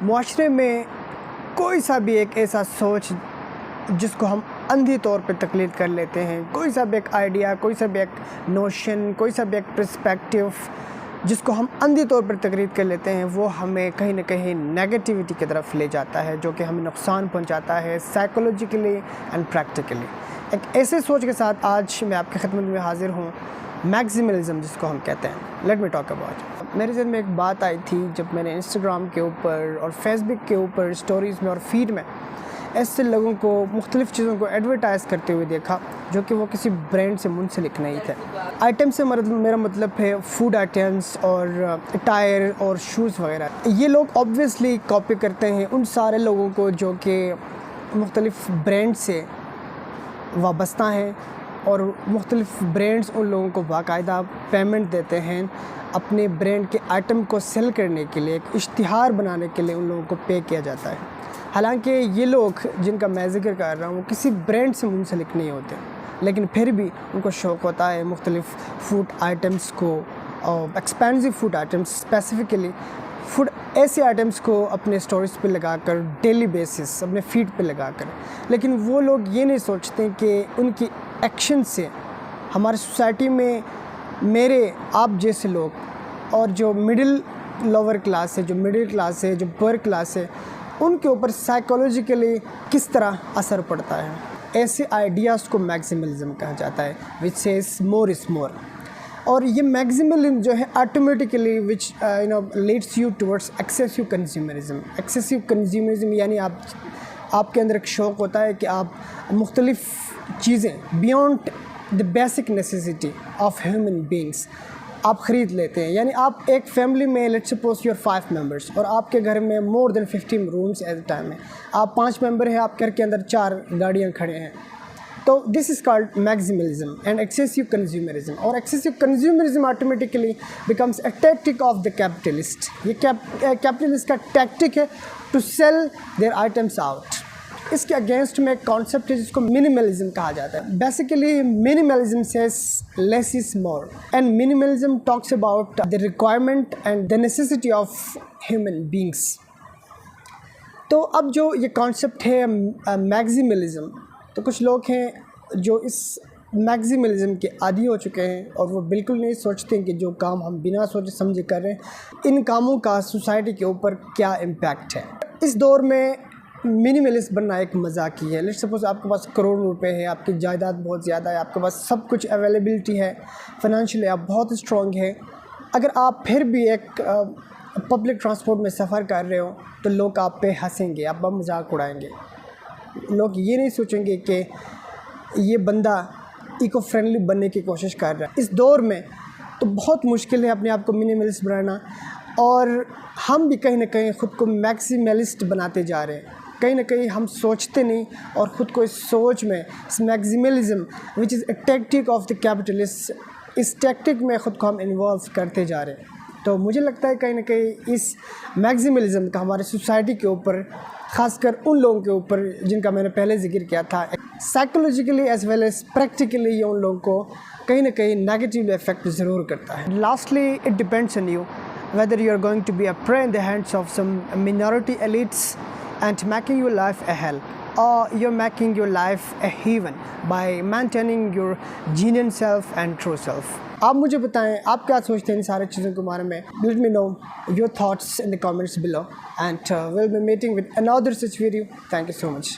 معاشرے میں کوئی سا بھی ایک ایسا سوچ جس کو ہم اندھی طور پہ تقلید کر لیتے ہیں، کوئی سا بھی ایک آئیڈیا، کوئی سا بھی ایک نوشن، کوئی سا بھی ایک پرسپیکٹیو جس کو ہم اندھی طور پر تقلید کر لیتے ہیں، وہ ہمیں کہیں نہ کہیں نیگیٹیوٹی کی طرف لے جاتا ہے، جو کہ ہمیں نقصان پہنچاتا ہے سائیکولوجیکلی اینڈ پریکٹیکلی۔ ایک ایسے سوچ کے ساتھ آج میں آپ کی خدمت میں حاضر ہوں، میگزیملزم جس کو ہم کہتے ہیں۔ Let me talk about. میرے ذہن میں ایک بات آئی تھی جب میں نے انسٹاگرام کے اوپر اور فیس بک کے اوپر اسٹوریز میں اور فیڈ میں ایسے لوگوں کو مختلف چیزوں کو ایڈورٹائز کرتے ہوئے دیکھا جو کہ وہ کسی برانڈ سے منسلک نہیں تھے۔ آئٹم سے میرا مطلب ہے فوڈ آئٹمس اور ٹائر اور شوز وغیرہ۔ یہ لوگ آبویسلی کاپی کرتے ہیں ان سارے لوگوں کو جو کہ مختلف برانڈ سے وابستہ ہیں، اور مختلف برانڈز ان لوگوں کو باقاعدہ پیمنٹ دیتے ہیں اپنے برانڈ کے آئٹم کو سیل کرنے کے لیے، ایک اشتہار بنانے کے لیے ان لوگوں کو پے کیا جاتا ہے۔ حالانکہ یہ لوگ جن کا میں ذکر کر رہا ہوں وہ کسی برانڈ سے منسلک نہیں ہوتے، لیکن پھر بھی ان کو شوق ہوتا ہے مختلف فوڈ آئٹمس کو، expensive food items specifically food ایسے آئٹمس کو اپنے اسٹوریز پہ لگا کر ڈیلی بیسس اپنے فیڈ پہ لگا کر، لیکن وہ لوگ یہ نہیں سوچتے کہ ان کی ایکشن سے ہماری سوسائٹی میں میرے آپ جیسے لوگ اور جو مڈل لوور کلاس ہے، جو مڈل کلاس ہے، جو پور کلاس ہے، ان کے اوپر سائیکولوجیکلی کس طرح اثر پڑتا ہے۔ ایسے آئیڈیاز کو میگزیملزم کہا جاتا ہے، وچ سیز مور از مور۔ اور یہ میگزیملزم جو ہے automatically which leads you towards excessive consumerism. Excessive consumerism یعنی آپ کے اندر ایک شوق ہوتا ہے کہ آپ مختلف چیزیں beyond the basic necessity of human beings آپ خرید لیتے ہیں۔ یعنی آپ ایک فیملی میں let's suppose you are 5 members اور آپ کے گھر میں more than 50 rooms at a time ہے، آپ 5 ممبر ہیں، آپ گھر کے اندر 4 گاڑیاں کھڑے ہیں، تو this is called maximalism and excessive consumerism. اور excessive consumerism automatically becomes a tactic of the capitalist. یہ کیپٹلسٹ کا ٹیکٹک ہے to sell their items out. اس کے اگینسٹ میں ایک کانسیپٹ ہے جس کو منیملزم کہا جاتا ہے۔ Basically minimalism says less is more, and minimalism talks about the requirement and the necessity of human beings. تو اب جو یہ کانسیپٹ ہے میگزیملزم، تو کچھ لوگ ہیں جو اس میگزیملزم کے عادی ہو چکے ہیں اور وہ بالکل نہیں سوچتے کہ جو کام ہم بنا سوچے سمجھے کر رہے ہیں ان کاموں کا سوسائٹی کے اوپر کیا امپیکٹ ہے۔ اس دور میں منیملسٹ بننا ایک مذاق ہی ہے۔ لیٹس سپوز آپ کے پاس کروڑ روپے ہے، آپ کی جائیداد بہت زیادہ ہے، آپ کے پاس سب کچھ اویلیبلٹی ہے، فائنینشلی آپ بہت اسٹرانگ ہے، اگر آپ پھر بھی ایک پبلک ٹرانسپورٹ میں سفر کر رہے ہو تو لوگ آپ پہ ہنسیں گے، آپ کا مذاق اڑائیں گے۔ لوگ یہ نہیں سوچیں گے کہ یہ بندہ ایکو فرینڈلی بننے کی کوشش کر رہا ہے۔ اس دور میں تو بہت مشکل ہے اپنے آپ کو منیملسٹ بنانا، اور ہم بھی کہیں نہ کہیں خود کو میکسیملسٹ بناتے جا رہے ہیں۔ کہیں نہ کہیں ہم سوچتے نہیں اور خود کو اس سوچ میں، اس maximalism which is a tactic of the capitalist, اس ٹیکٹک میں خود کو ہم انوالو کرتے جا رہے ہیں۔ تو مجھے لگتا ہے کہیں نہ کہیں اس میگزیملزم کا ہمارے سوسائٹی کے اوپر، خاص کر ان لوگوں کے اوپر جن کا میں نے پہلے ذکر کیا تھا، psychologically as well as practically یہ ان لوگوں کو کہیں نہ کہیں نیگیٹیو افیکٹ ضرور کرتا ہے۔ Lastly it depends on you whether you are going to be a prey in the hands of some minority elites and making your life a hell, or you're making your life a heaven by maintaining your genuine self and true self. آپ مجھے بتائیں آپ کیا سوچتے ہیں ان سارے چیزوں کے بارے میں۔ Let me know your thoughts in the comments below, and we'll be meeting with another such video. Thank you so much.